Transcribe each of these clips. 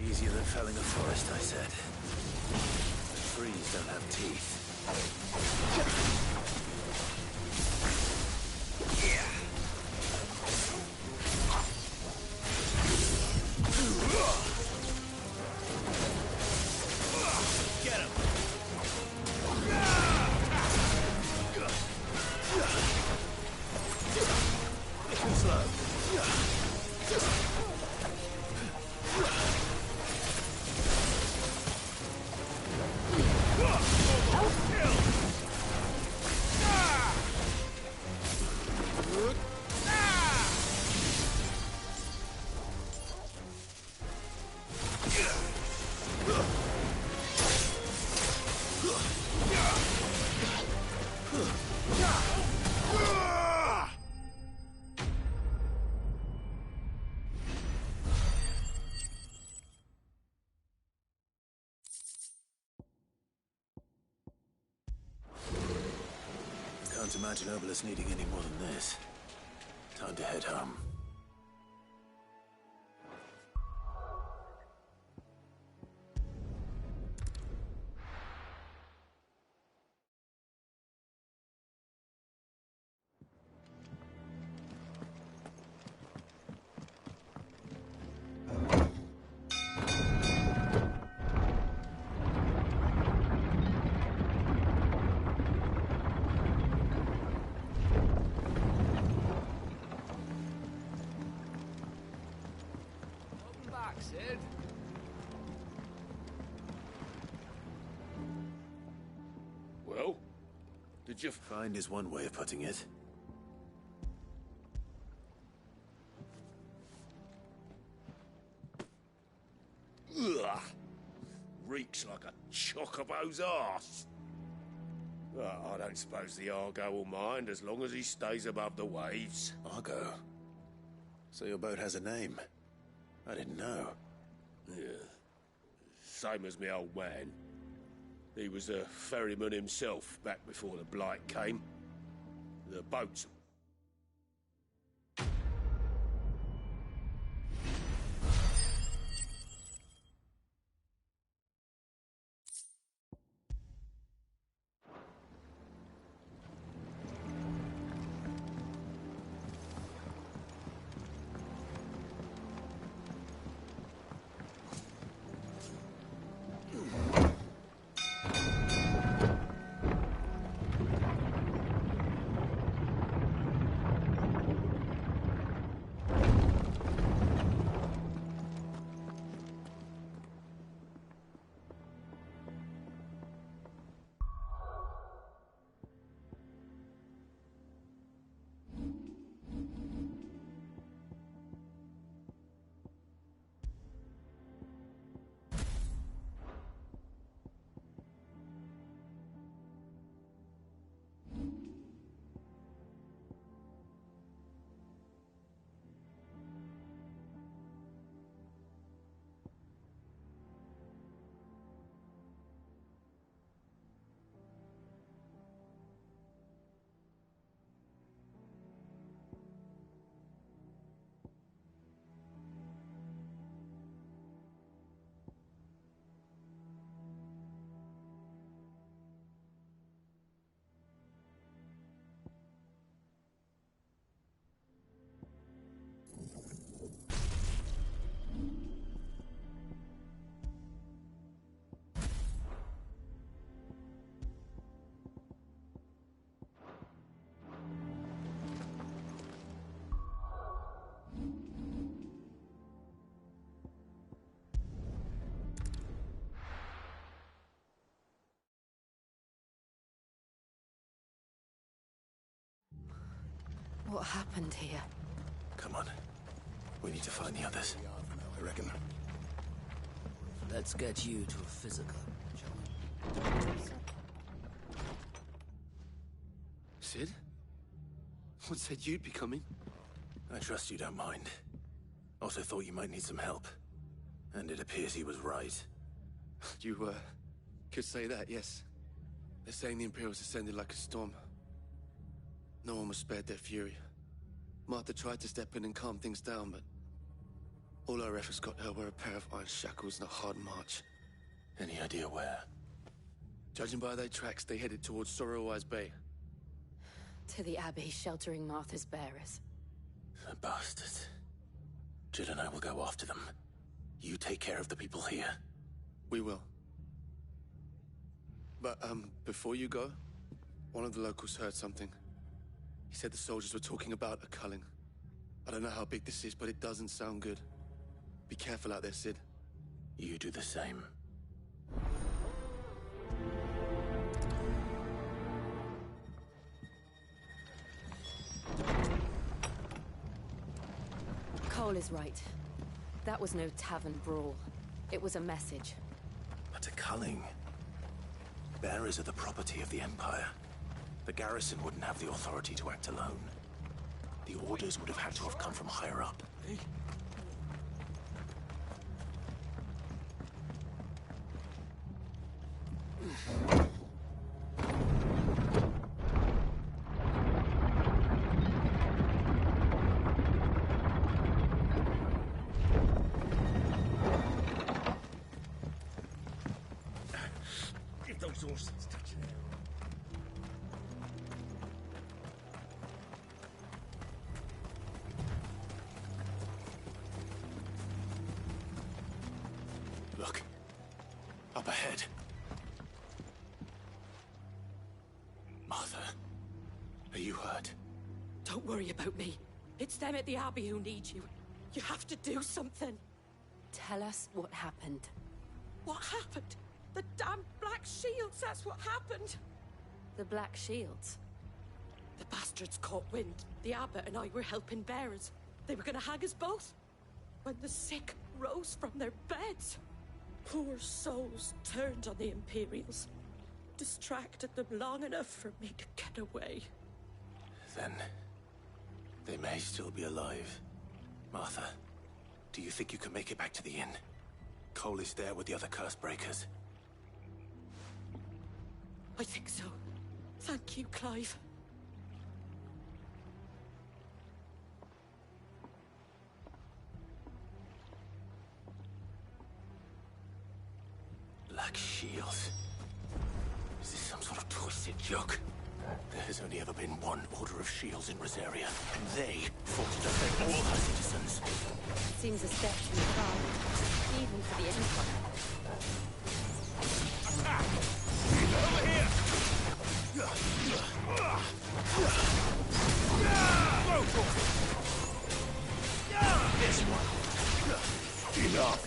Easier than felling a forest, I said. Trees don't have teeth. Get him! Too slow. Can't imagine Obelisk needing any more than this. Time to head home. Sid. Well, did you find is one way of putting it. Ugh. Reeks like a chocobo's arse. Well, I don't suppose the Argo will mind as long as he stays above the waves. Argo? So your boat has a name? I didn't know. Yeah. Same as my old man. He was a ferryman himself back before the Blight came. The boats... What happened here? Come on. We need to find the others. I reckon. Let's get you to a physical, shall we? Sid? What said you'd be coming? I trust you don't mind. Also thought you might need some help. And it appears he was right. You, could say that, yes. They're saying the Imperials ascended like a storm. No one was spared their fury. Martha tried to step in and calm things down, but All our efforts got her were a pair of iron shackles and a hard march. Any idea where? Judging by their tracks, they headed towards Sorrowwise Bay. To the Abbey sheltering Martha's bearers. The bastards. Jill and I will go after them. You take care of the people here. We will. But, before you go, one of the locals heard something. He said the soldiers were talking about a culling. I don't know how big this is, but it doesn't sound good. Be careful out there, Sid. You do the same. Cole is right. That was no tavern brawl. It was a message. But a culling. Bearers are the property of the Empire. The garrison wouldn't have the authority to act alone. The orders would have had to have come from higher up. Give those horses touching it. Look. Up ahead. Martha. Are you hurt? Don't worry about me. It's them at the Abbey who need you. You have to do something. Tell us what happened. What happened? The damn Black Shields, that's what happened. The Black Shields. The bastards caught wind. The Abbot and I were helping bearers. They were gonna hang us both. When the sick rose from their beds. Poor souls turned on the Imperials. Distracted them long enough for me to get away. Then... they may still be alive. Martha, do you think you can make it back to the inn? Cole is there with the other curse breakers. I think so. Thank you, Clive. Black Shields. Is this some sort of twisted joke? There has only ever been one Order of Shields in Rosaria, and they fought to defend all her citizens. Seems a step too far, even for the Empire. Over here! This one. Enough.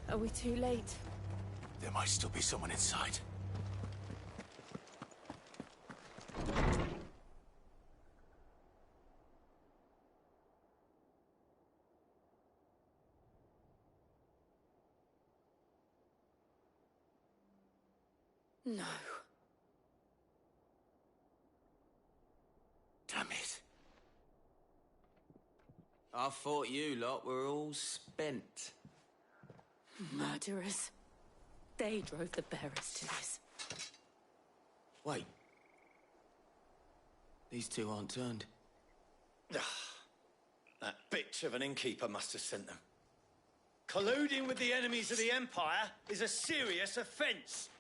Are we too late? There might still be someone inside. No. Damn it. I thought you lot were all spent. Murderers. They drove the bearers to this. Wait. These two aren't turned. That bitch of an innkeeper must have sent them. Colluding with the enemies of the Empire is a serious offense.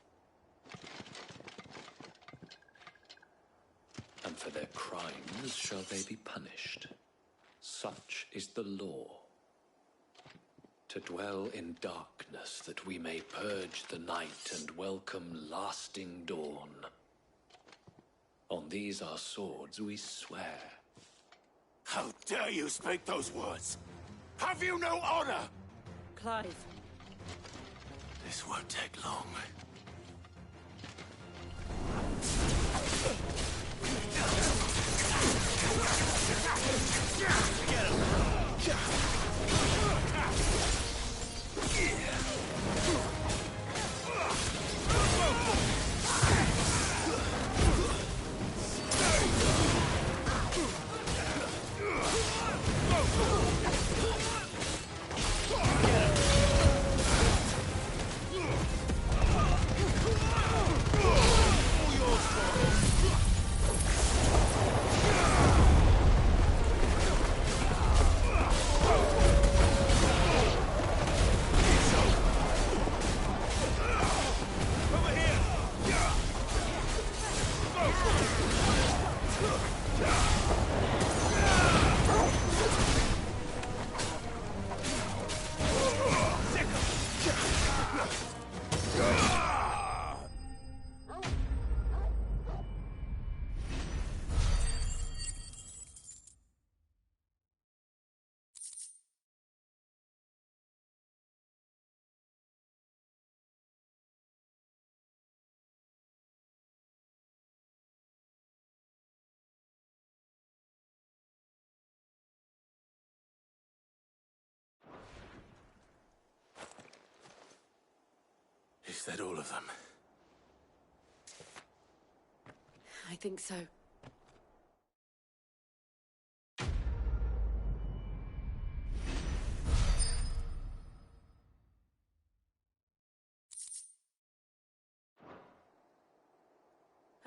And for their crimes shall they be punished. Such is the law. To dwell in darkness that we may purge the night and welcome lasting dawn. On these our swords we swear. How dare you speak those words? Have you no honor? Clive. This won't take long. that all of them? I think so.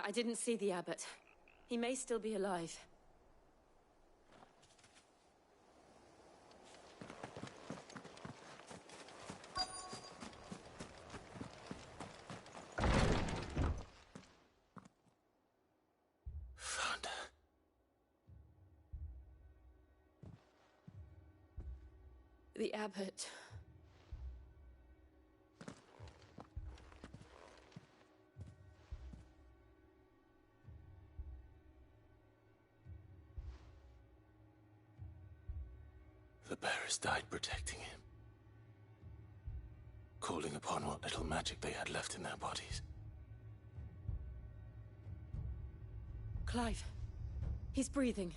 I didn't see the abbot. He may still be alive. Found her. The abbot. The bearers died protecting him. Calling upon what little magic they had left in their bodies. Clive. He's breathing.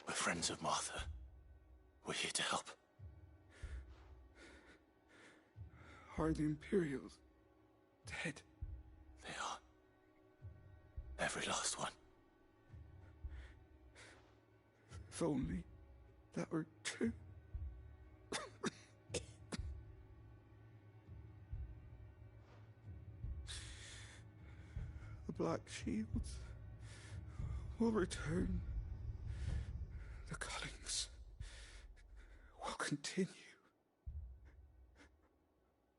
We're friends of Martha. We're here to help. Are the Imperials dead? They are. Every last one. If only that were true. The Black Shields will return. The Cullings will continue.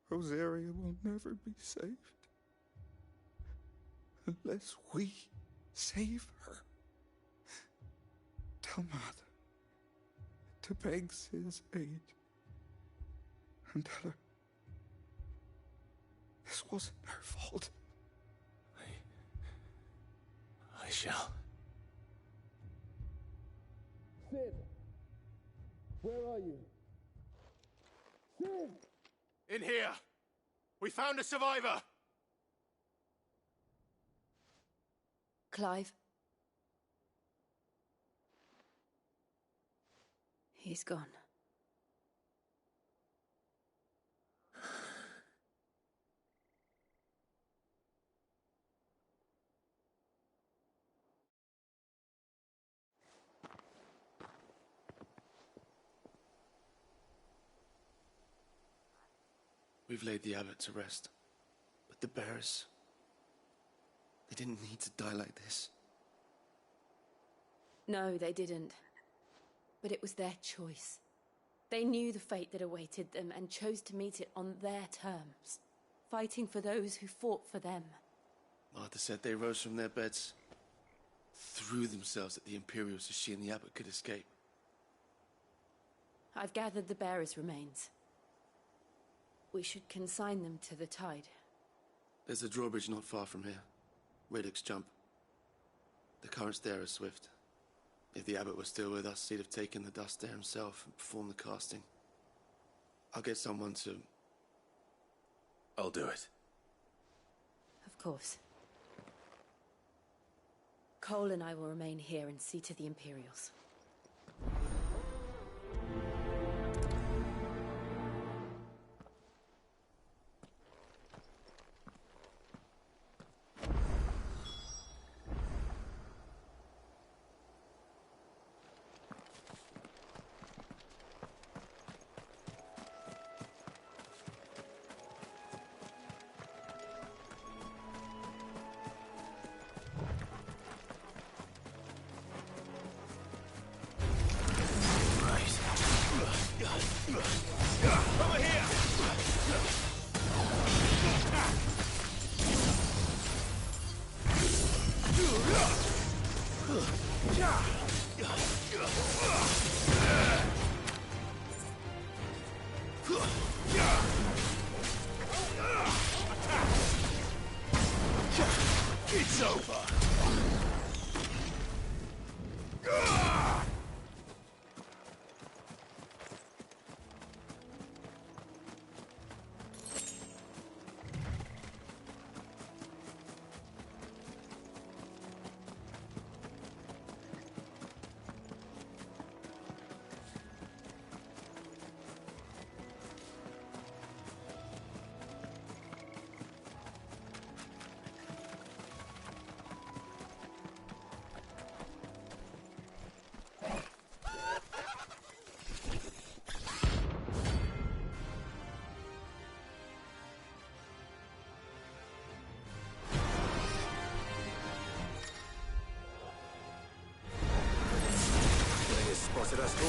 Rosaria will never be saved unless we save her. Tell Mother to beg Cid's aid and tell her this wasn't her fault. I shall. Cid! Where are you? Cid! In here! We found a survivor! Clive. He's gone. We've laid the abbot to rest. But the bearers... they didn't need to die like this. No, they didn't. But it was their choice. They knew the fate that awaited them and chose to meet it on their terms, fighting for those who fought for them. Martha said they rose from their beds, threw themselves at the Imperials so she and the abbot could escape. I've gathered the bearers' remains. We should consign them to the tide. There's a drawbridge not far from here. Radix Jump. The currents there are swift. If the abbot was still with us, he'd have taken the dust there himself and performed the casting. I'll get someone to... I'll do it. Of course. Cole and I will remain here and see to the Imperials.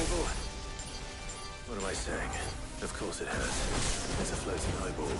Torgal? What am I saying? Of course it hurts. It's a floating eyeball.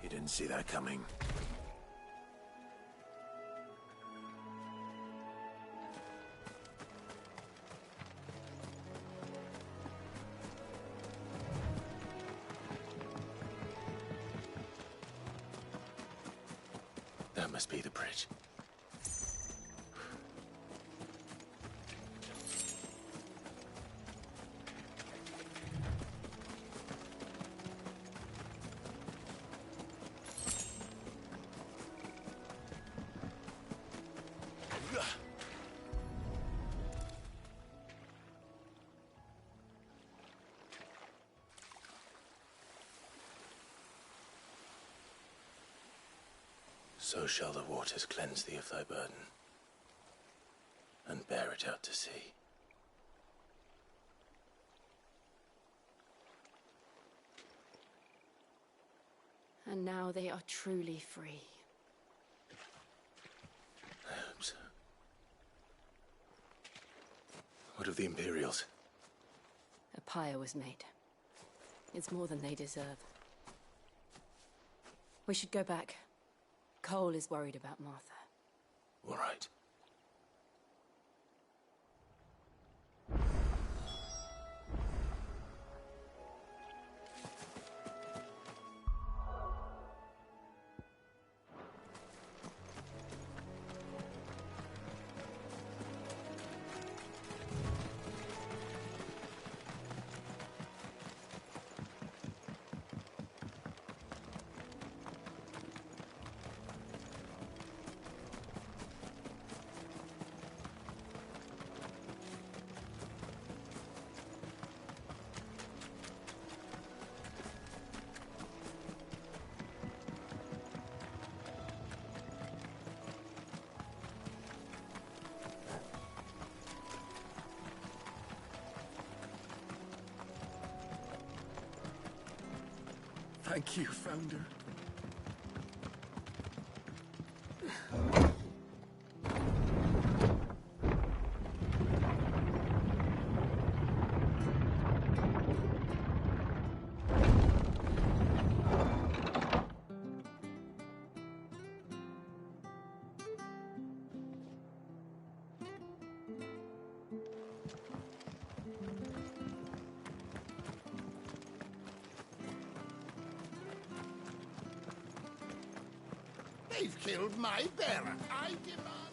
You didn't see that coming. That must be the bridge. So shall the waters cleanse thee of thy burden, and bear it out to sea. And now they are truly free. Herbs. What of the Imperials? A pyre was made. It's more than they deserve. We should go back. Cole is worried about Martha. All right. Thank you, Founder. They've killed my bearer. I demand...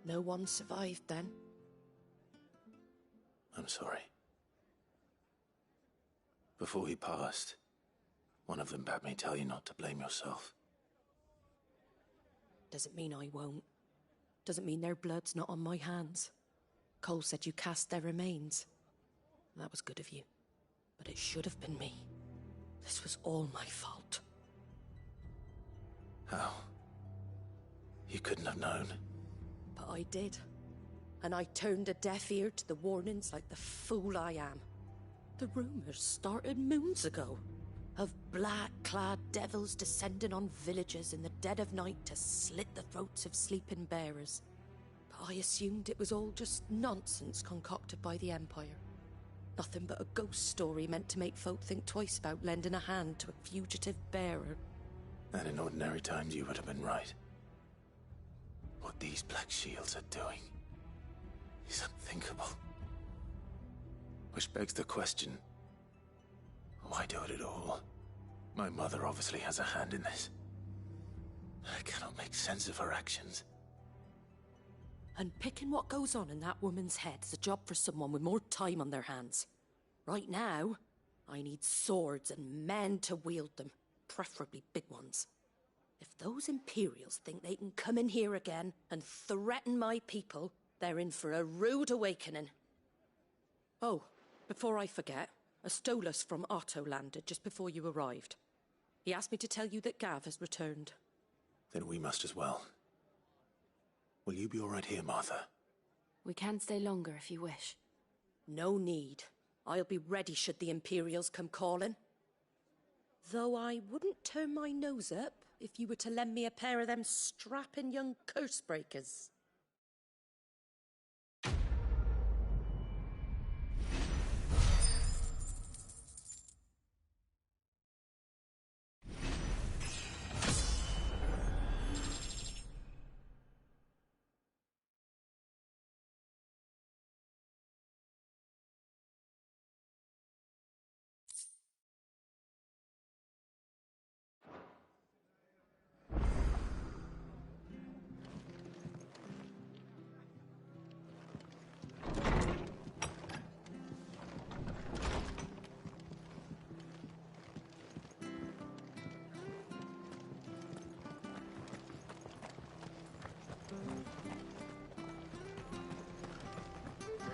No one survived then? I'm sorry. Before he passed, one of them bade me tell you not to blame yourself. Doesn't mean I won't. Doesn't mean their blood's not on my hands. Cole said you cast their remains. That was good of you. But it should have been me. This was all my fault. How? You couldn't have known. But I did. And I turned a deaf ear to the warnings like the fool I am. The rumours started moons ago. Of black-clad devils descending on villages in the dead of night to slit the throats of sleeping bearers. But I assumed it was all just nonsense concocted by the Empire. Nothing but a ghost story meant to make folk think twice about lending a hand to a fugitive bearer. And in ordinary times you would have been right. What these Black Shields are doing is unthinkable. Which begs the question, why do it at all? My mother obviously has a hand in this. I cannot make sense of her actions. And picking what goes on in that woman's head is a job for someone with more time on their hands. Right now, I need swords and men to wield them, preferably big ones. If those Imperials think they can come in here again and threaten my people, they're in for a rude awakening. Oh, before I forget, a Stolas from Otto landed just before you arrived. He asked me to tell you that Gav has returned. Then we must as well. Will you be all right here, Martha? We can stay longer if you wish. No need. I'll be ready should the Imperials come calling. Though I wouldn't turn my nose up if you were to lend me a pair of them strapping young curse breakers.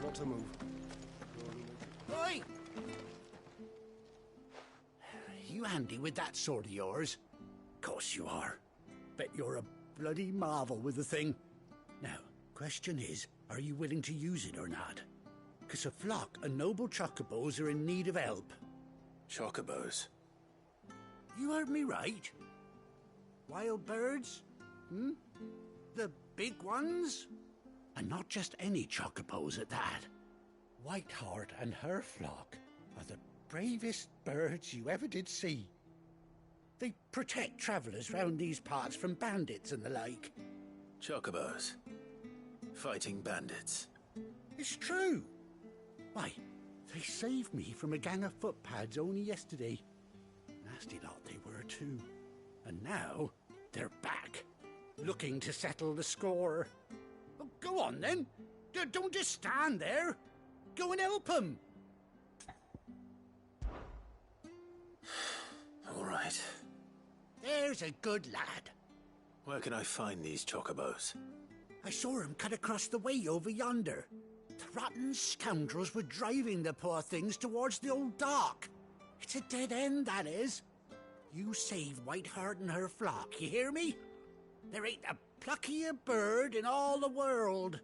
Not to move. Oi! You handy with that sword of yours? Course you are. Bet you're a bloody marvel with the thing. Now, question is, Are you willing to use it or not? 'Cause a flock of noble chocobos are in need of help. Chocobos? You heard me right. Wild birds? The big ones? And not just any chocobos at that. Whiteheart and her flock are the bravest birds you ever did see. They protect travellers round these parts from bandits and the like. Chocobos? Fighting bandits? It's true. Why, they saved me from a gang of footpads only yesterday. Nasty lot they were too. And now they're back, looking to settle the score. Well, go on then. Don't just stand there. Go and help them. All right. There's a good lad. Where can I find these chocobos? I saw him cut across the way over yonder. The rotten scoundrels were driving the poor things towards the old dock. It's a dead end, that is. You save Whiteheart and her flock, you hear me? There ain't a pluckier bird in all the world.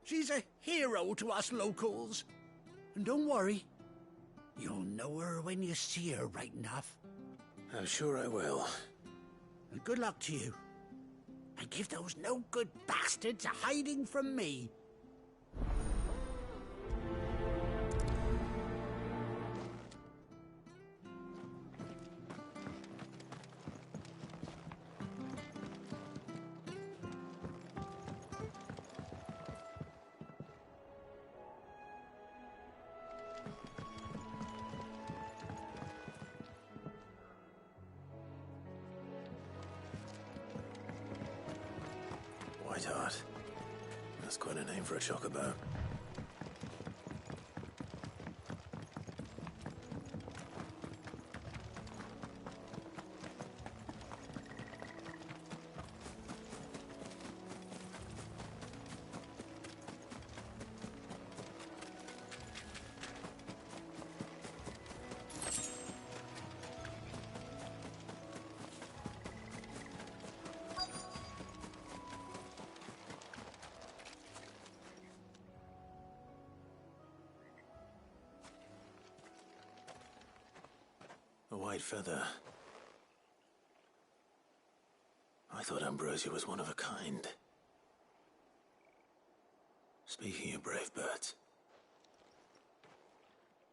She's a hero to us locals. And don't worry, you'll know her when you see her right enough. I'm sure I will. And good luck to you. And give those no-good bastards a hiding from me. Whiteheart. That's quite a name for a chocobo. A white feather. I thought Ambrosia was one of a kind. Speaking of brave birds,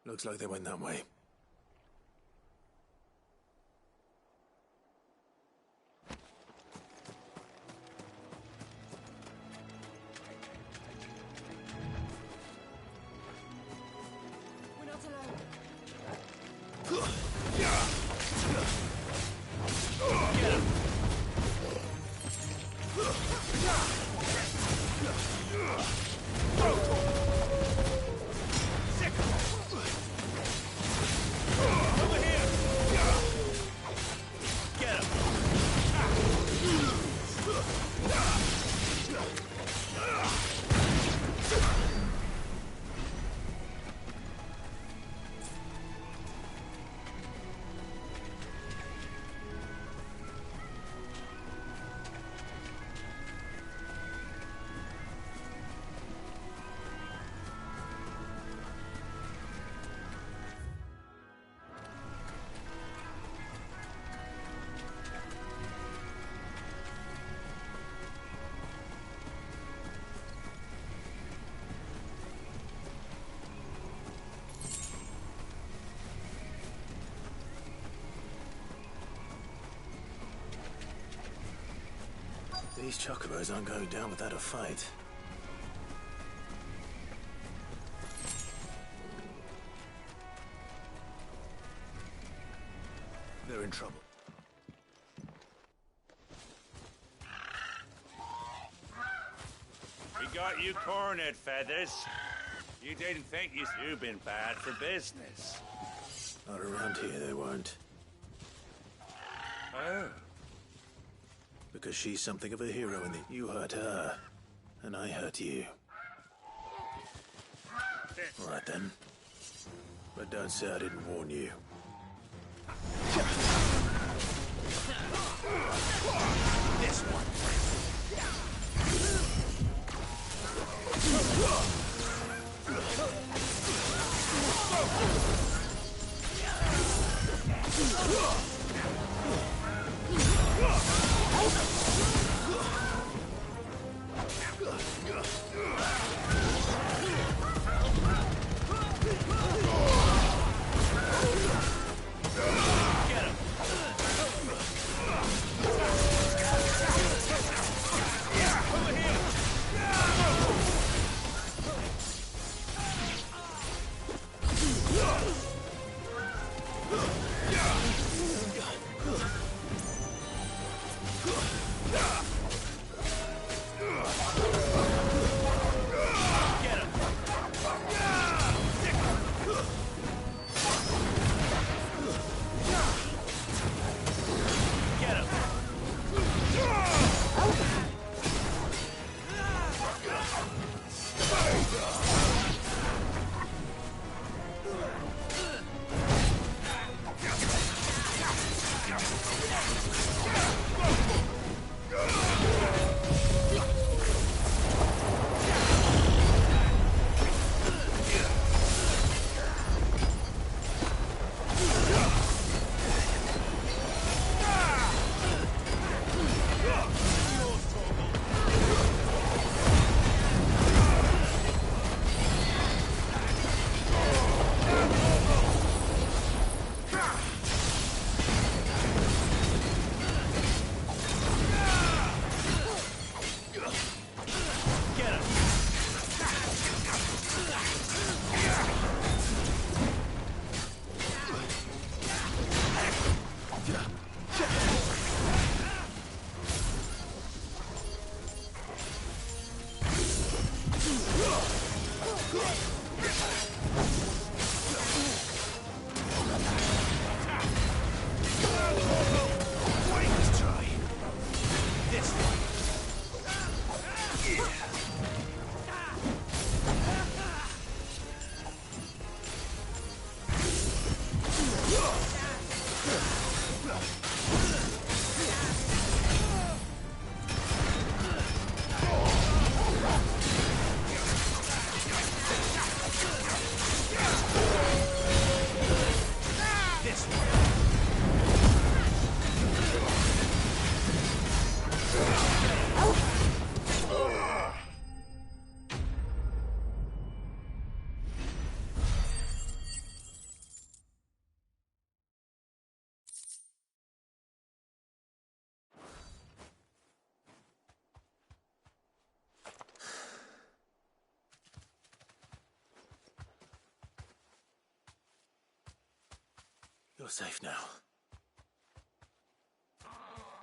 looks like they went that way. We're not alone. These chocobos aren't going down without a fight. They're in trouble. We got you cornered, Feathers. You didn't think you'd been bad for business. Not around here, they weren't. Oh. Because she's something of a hero and you hurt her, and I hurt you. All right then. But don't say I didn't warn you. This one. You're safe now.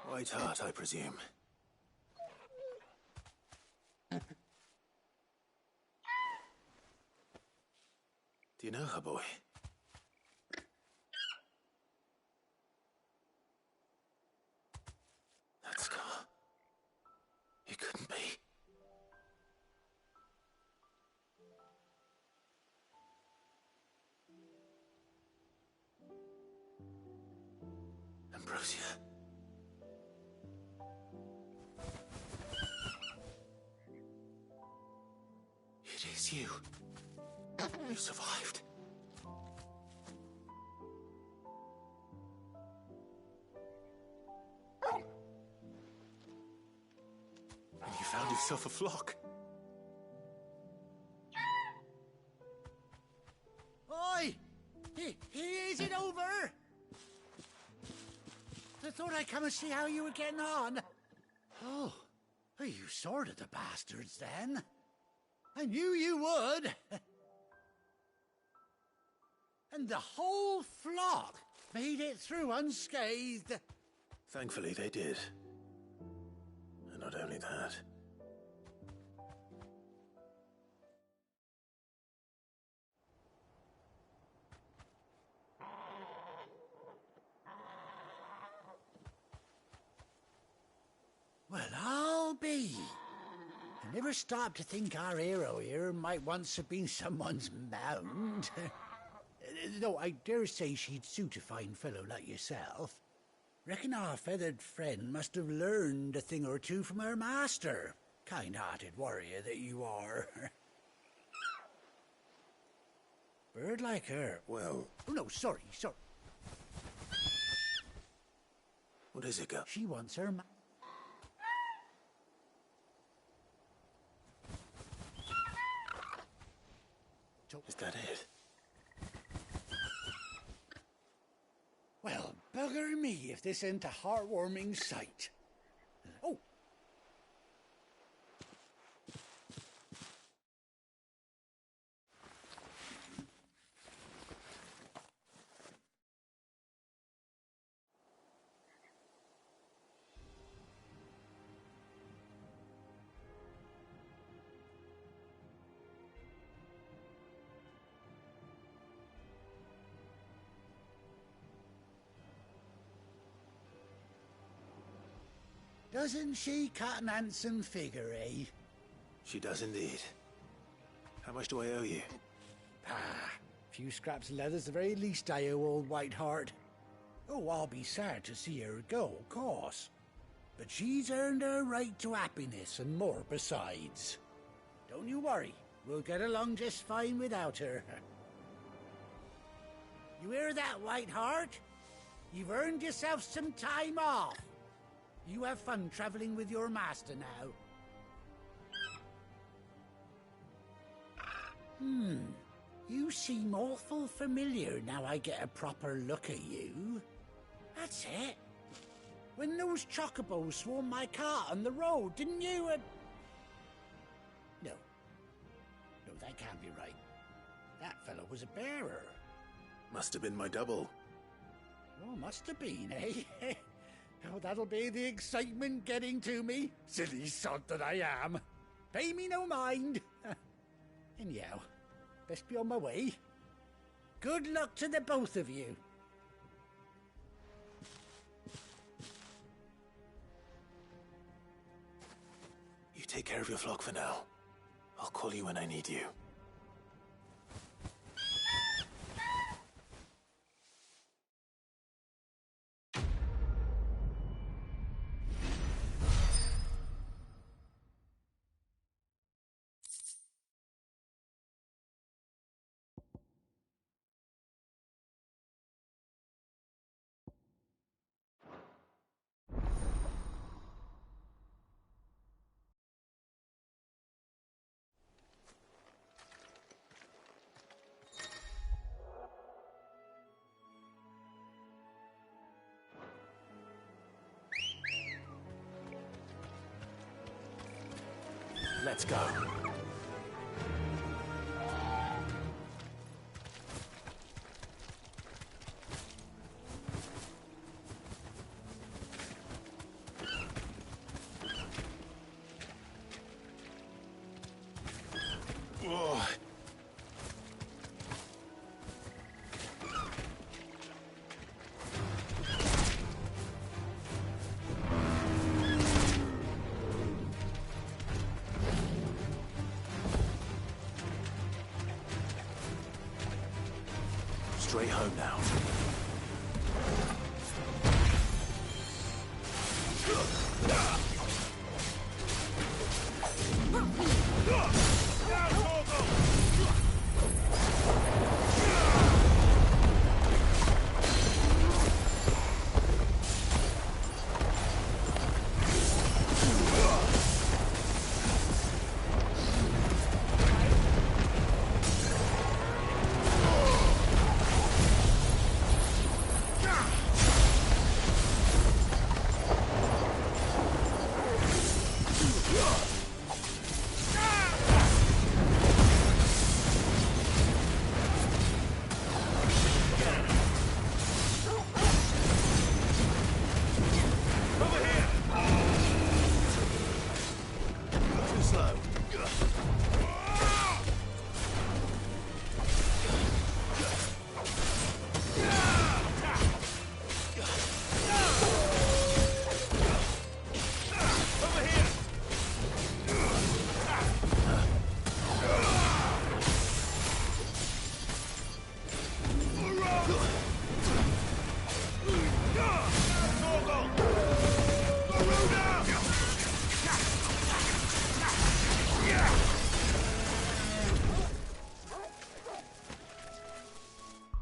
White Hart, I presume. Do you know her, boy? That scar. It couldn't be. Ambrosia. It is you. You survived. And you found yourself a flock. Oi! Is it over? I thought I'd come and see how you were getting on. Oh, you sorted the bastards then. I knew you would. And the whole flock made it through unscathed. Thankfully, they did. And not only that. Well, I'll be. I never stopped to think our hero here might once have been someone's mound. Though I dare say she'd suit a fine fellow like yourself. Reckon our feathered friend must have learned a thing or two from her master. Kind-hearted warrior that you are. Bird like her. Well... Oh, no, sorry. What is it, girl? She wants her Is that it? Well, bugger me if this ain't a heartwarming sight. Oh! Doesn't she cut an handsome figure, eh? She does indeed. How much do I owe you? A few scraps of leather's the very least I owe old White Hart. Oh, I'll be sad to see her go, of course. But she's earned her right to happiness and more besides. Don't you worry, we'll get along just fine without her. You hear that, White Hart? You've earned yourself some time off. You have fun traveling with your master now. You seem awful familiar now I get a proper look at you. That's it. When those chocobos swarmed my cart on the road, didn't you? No, that can't be right. That fellow was a bearer. Must have been my double. Oh, must have been, eh? Oh, that'll be the excitement getting to me. Silly sod that I am. Pay me no mind. Anyhow, best be on my way. Good luck to the both of you. You take care of your flock for now. I'll call you when I need you. Let's go. Straight home now.